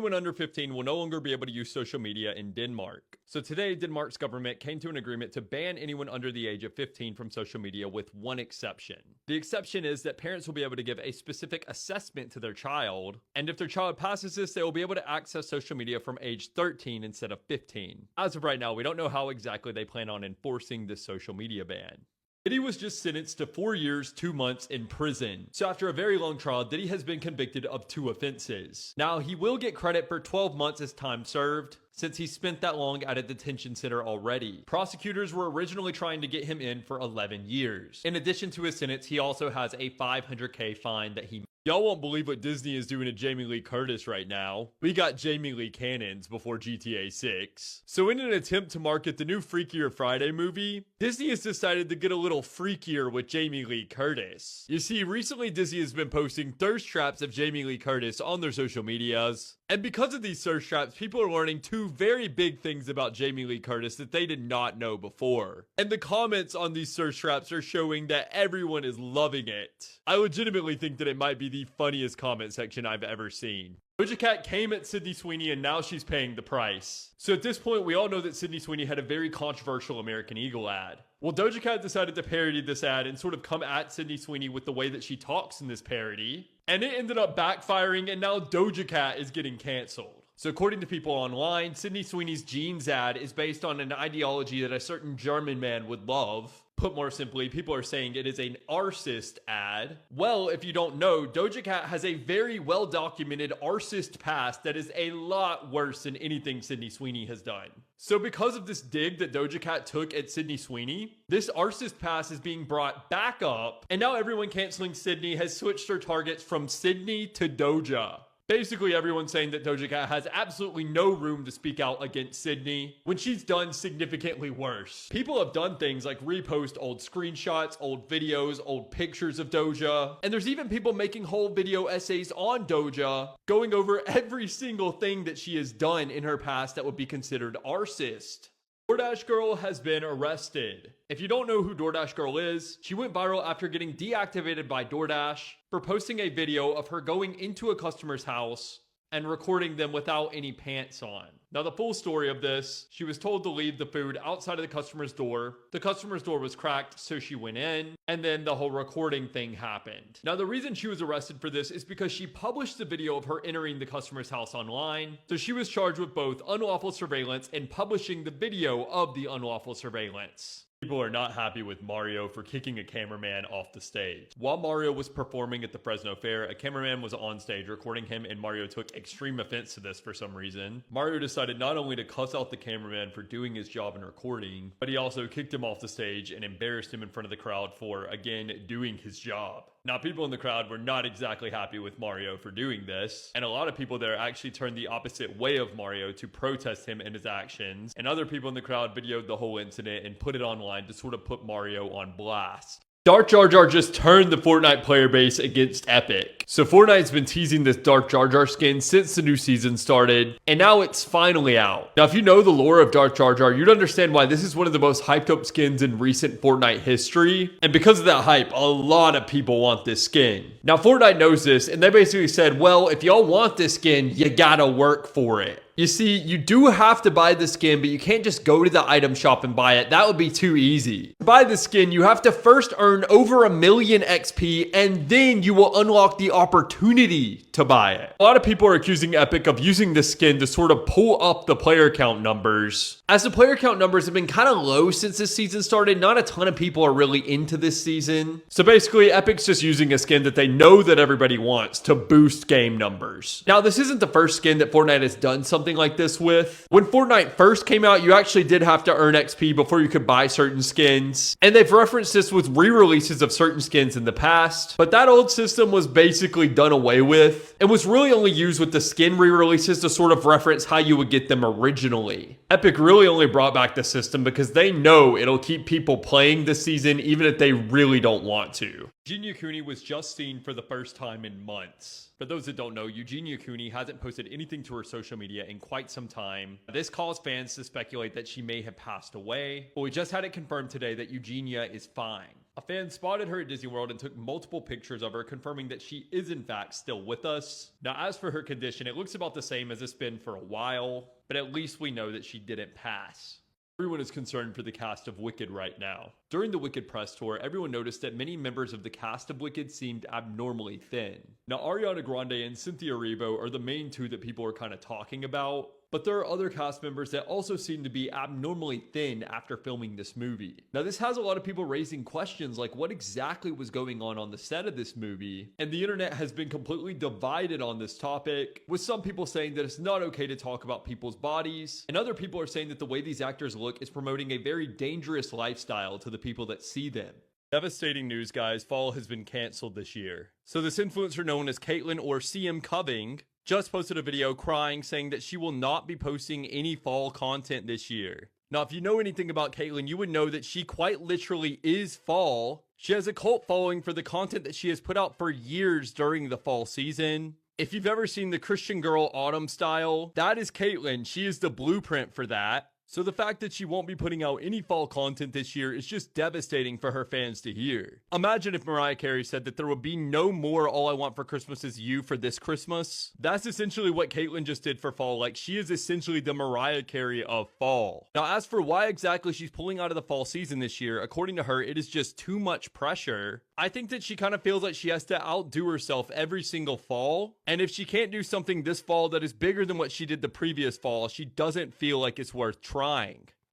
Anyone under 15 will no longer be able to use social media in Denmark. So today, Denmark's government came to an agreement to ban anyone under the age of 15 from social media with one exception. The exception is that parents will be able to give a specific assessment to their child, and if their child passes this, they will be able to access social media from age 13 instead of 15. As of right now, we don't know how exactly they plan on enforcing this social media ban. Diddy was just sentenced to 4 years, 2 months in prison. So after a very long trial, Diddy has been convicted of 2 offenses. Now, he will get credit for 12 months as time served, since he spent that long at a detention center already. Prosecutors were originally trying to get him in for 11 years. In addition to his sentence, he also has a $500K fine that he... Y'all won't believe what Disney is doing to Jamie Lee Curtis right now. We got Jamie Lee cannons before GTA 6. So in an attempt to market the new Freakier Friday movie, Disney has decided to get a little freakier with Jamie Lee Curtis. You see, recently Disney has been posting thirst traps of Jamie Lee Curtis on their social medias. And because of these thirst traps, people are learning 2 very big things about Jamie Lee Curtis that they did not know before. And the comments on these thirst traps are showing that everyone is loving it. I legitimately think that it might be the funniest comment section I've ever seen. Doja Cat came at Sydney Sweeney and now she's paying the price. So at this point, we all know that Sydney Sweeney had a very controversial American Eagle ad. Well, Doja Cat decided to parody this ad and sort of come at Sydney Sweeney with the way that she talks in this parody. And it ended up backfiring, and now Doja Cat is getting canceled. So according to people online, Sydney Sweeney's jeans ad is based on an ideology that a certain German man would love. Put more simply, people are saying it is an arcist ad. Well, if you don't know, Doja Cat has a very well-documented arcist past that is a lot worse than anything Sydney Sweeney has done. So because of this dig that Doja Cat took at Sydney Sweeney, this arcist past is being brought back up, and now everyone canceling Sydney has switched their targets from Sydney to Doja. Basically, everyone's saying that Doja Cat has absolutely no room to speak out against Sydney when she's done significantly worse. People have done things like repost old screenshots, old videos, old pictures of Doja, and there's even people making whole video essays on Doja, going over every single thing that she has done in her past that would be considered arcist. DoorDash Girl has been arrested. If you don't know who DoorDash Girl is, she went viral after getting deactivated by DoorDash for posting a video of her going into a customer's house and recording them without any pants on. Now, the full story of this, she was told to leave the food outside of the customer's door. The customer's door was cracked, so she went in, and then the whole recording thing happened. Now, the reason she was arrested for this is because she published the video of her entering the customer's house online. So she was charged with both unlawful surveillance and publishing the video of the unlawful surveillance. People are not happy with Mario for kicking a cameraman off the stage. While Mario was performing at the Fresno Fair, a cameraman was on stage recording him, and Mario took extreme offense to this for some reason. Mario decided not only to cuss out the cameraman for doing his job in recording, but he also kicked him off the stage and embarrassed him in front of the crowd for, again, doing his job. Now, people in the crowd were not exactly happy with Mario for doing this, and a lot of people there actually turned the opposite way of Mario to protest him and his actions, and other people in the crowd videoed the whole incident and put it online to sort of put Mario on blast. Dark Jar Jar just turned the Fortnite player base against Epic. So Fortnite's been teasing this Dark Jar Jar skin since the new season started, and now it's finally out. Now, if you know the lore of Dark Jar Jar, you'd understand why this is one of the most hyped up skins in recent Fortnite history. And because of that hype, a lot of people want this skin. Now, Fortnite knows this, and they basically said, well, if y'all want this skin, you gotta work for it. You see, you do have to buy the skin, but you can't just go to the item shop and buy it. That would be too easy. To buy the skin, you have to first earn over 1 million XP, and then you will unlock the opportunity to buy it. A lot of people are accusing Epic of using this skin to sort of pull up the player count numbers. As the player count numbers have been kind of low since this season started, not a ton of people are really into this season. So basically, Epic's just using a skin that they know that everybody wants to boost game numbers. Now, this isn't the first skin that Fortnite has done something like this with. When Fortnite first came out, you actually did have to earn XP before you could buy certain skins. And they've referenced this with re-releases of certain skins in the past. But that old system was basically done away with and was really only used with the skin re-releases to sort of reference how you would get them originally. Epic really only brought back the system because they know it'll keep people playing this season even if they really don't want to. Eugenia Cooney was just seen for the first time in months. For those that don't know, Eugenia Cooney hasn't posted anything to her social media in quite some time. This caused fans to speculate that she may have passed away, but we just had it confirmed today that Eugenia is fine. A fan spotted her at Disney World and took multiple pictures of her, confirming that she is in fact still with us. Now, as for her condition, it looks about the same as it's been for a while, but at least we know that she didn't pass. Everyone is concerned for the cast of Wicked right now. During the Wicked press tour, everyone noticed that many members of the cast of Wicked seemed abnormally thin. Now, Ariana Grande and Cynthia Erivo are the main two that people are kind of talking about, but there are other cast members that also seem to be abnormally thin after filming this movie. Now, this has a lot of people raising questions like what exactly was going on the set of this movie, and the internet has been completely divided on this topic, with some people saying that it's not okay to talk about people's bodies, and other people are saying that the way these actors look is promoting a very dangerous lifestyle to the people that see them. Devastating news, guys. Fall has been canceled this year. So this influencer known as Caitlyn or CM Coving just posted a video crying, saying that she will not be posting any fall content this year. Now, if you know anything about Caitlyn, you would know that she quite literally is fall. She has a cult following for the content that she has put out for years during the fall season. If you've ever seen the Christian Girl Autumn style, that is Caitlyn. She is the blueprint for that. So the fact that she won't be putting out any fall content this year is just devastating for her fans to hear. Imagine if Mariah Carey said that there would be no more All I Want for Christmas Is You for this Christmas. That's essentially what Caitlyn just did for fall. Like, she is essentially the Mariah Carey of fall. Now, as for why exactly she's pulling out of the fall season this year, according to her, it is just too much pressure. I think that she kind of feels like she has to outdo herself every single fall. And if she can't do something this fall that is bigger than what she did the previous fall, she doesn't feel like it's worth trying.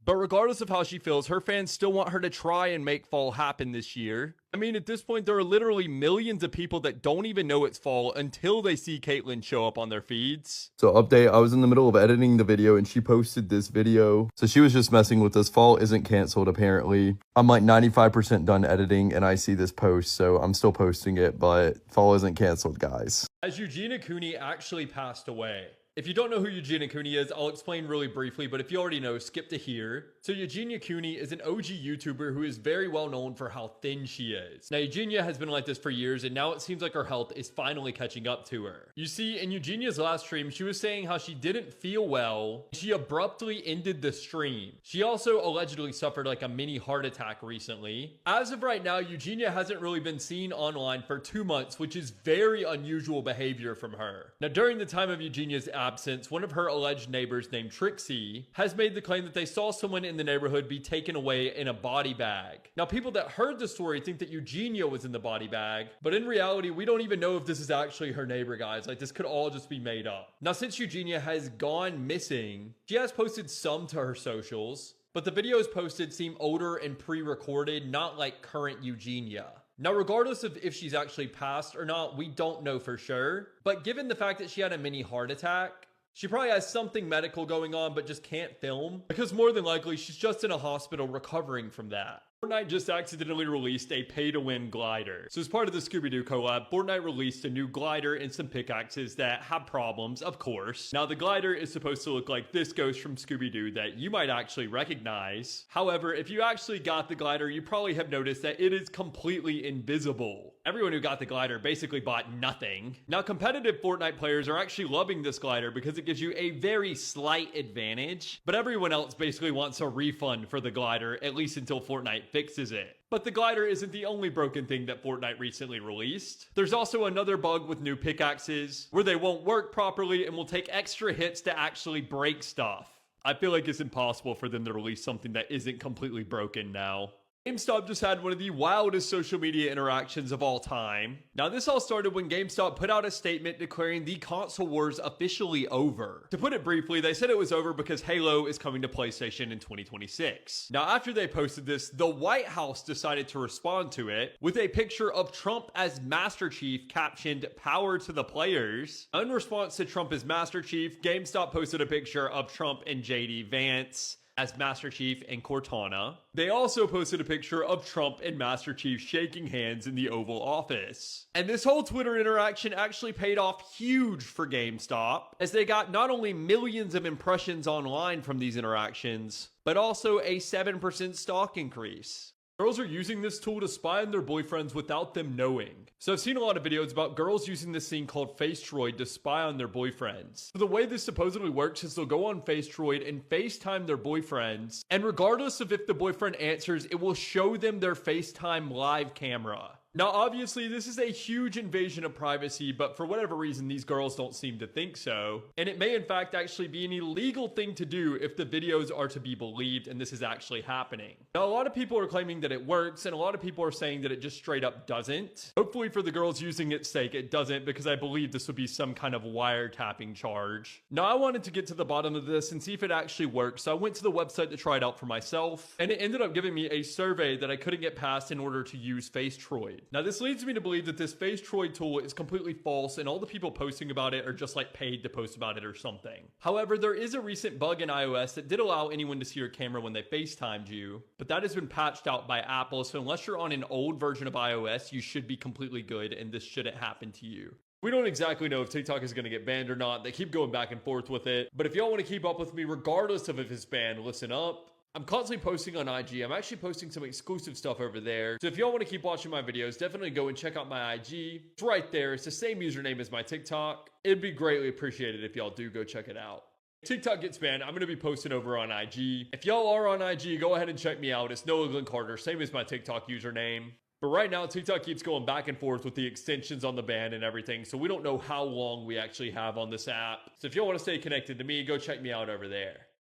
But regardless of how she feels, her fans still want her to try and make fall happen this year. I mean, at this point, there are literally millions of people that don't even know it's fall until they see Caitlyn show up on their feeds. So update, I was in the middle of editing the video and she posted this video. So she was just messing with us. Fall isn't canceled apparently. I'm like 95% done editing and I see this post, so I'm still posting it, but fall isn't canceled, guys. As Eugenia Cooney actually passed away. If you don't know who Eugenia Cooney is, I'll explain really briefly, but if you already know, skip to here. So Eugenia Cooney is an OG YouTuber who is very well known for how thin she is. Now, Eugenia has been like this for years, and now it seems like her health is finally catching up to her. You see, in Eugenia's last stream, she was saying how she didn't feel well. She abruptly ended the stream. She also allegedly suffered like a mini heart attack recently. As of right now, Eugenia hasn't really been seen online for 2 months, which is very unusual behavior from her. Now, during the time of Eugenia's absence, one of her alleged neighbors named Trixie has made the claim that they saw someone in the neighborhood be taken away in a body bag. Now, people that heard the story think that Eugenia was in the body bag, but in reality, we don't even know if this is actually her neighbor, guys. Like, this could all just be made up. Now, since Eugenia has gone missing, she has posted some to her socials, but the videos posted seem older and pre-recorded, not like current Eugenia. Now, regardless of if she's actually passed or not, we don't know for sure. But given the fact that she had a mini heart attack, she probably has something medical going on but just can't film, because more than likely she's just in a hospital recovering from that. Fortnite just accidentally released a pay-to-win glider. So as part of the Scooby-Doo collab, Fortnite released a new glider and some pickaxes that have problems, of course. Now, the glider is supposed to look like this ghost from Scooby-Doo that you might actually recognize. However, if you actually got the glider, you probably have noticed that it is completely invisible. Everyone who got the glider basically bought nothing. Now, competitive Fortnite players are actually loving this glider because it gives you a very slight advantage, but everyone else basically wants a refund for the glider, at least until Fortnite fixes it. But the glider isn't the only broken thing that Fortnite recently released. There's also another bug with new pickaxes where they won't work properly and will take extra hits to actually break stuff. I feel like it's impossible for them to release something that isn't completely broken now. GameStop just had one of the wildest social media interactions of all time. Now, this all started when GameStop put out a statement declaring the console wars officially over. To put it briefly, they said it was over because Halo is coming to PlayStation in 2026. Now, after they posted this, the White House decided to respond to it with a picture of Trump as Master Chief captioned "Power to the Players." In response to Trump as Master Chief, GameStop posted a picture of Trump and JD Vance as Master Chief and Cortana. They also posted a picture of Trump and Master Chief shaking hands in the Oval Office. And this whole Twitter interaction actually paid off huge for GameStop, as they got not only millions of impressions online from these interactions, but also a 7% stock increase. Girls are using this tool to spy on their boyfriends without them knowing. So I've seen a lot of videos about girls using this thing called FaceTroid to spy on their boyfriends. So the way this supposedly works is they'll go on FaceTroid and FaceTime their boyfriends, and regardless of if the boyfriend answers, it will show them their FaceTime live camera. Now, obviously, this is a huge invasion of privacy, but for whatever reason, these girls don't seem to think so. And it may, in fact, actually be an illegal thing to do if the videos are to be believed and this is actually happening. Now, a lot of people are claiming that it works, and a lot of people are saying that it just straight up doesn't. Hopefully, for the girls using its sake, it doesn't, because I believe this would be some kind of wiretapping charge. Now, I wanted to get to the bottom of this and see if it actually works, so I went to the website to try it out for myself, and it ended up giving me a survey that I couldn't get past in order to use FaceTroid. Now, this leads me to believe that this FaceTroid tool is completely false and all the people posting about it are just like paid to post about it or something. However, there is a recent bug in iOS that did allow anyone to see your camera when they FaceTimed you, but that has been patched out by Apple, so unless you're on an old version of iOS, you should be completely good and this shouldn't happen to you. We don't exactly know if TikTok is going to get banned or not. They keep going back and forth with it, but if y'all want to keep up with me regardless of if it's banned, listen up. I'm constantly posting on IG. I'm actually posting some exclusive stuff over there. So if y'all want to keep watching my videos, definitely go and check out my IG. It's right there. It's the same username as my TikTok. It'd be greatly appreciated if y'all do go check it out. TikTok gets banned, I'm going to be posting over on IG. If y'all are on IG, go ahead and check me out. It's Noah Glenn Carter, same as my TikTok username. But right now, TikTok keeps going back and forth with the extensions on the ban and everything, so we don't know how long we actually have on this app. So if y'all want to stay connected to me, go check me out over there.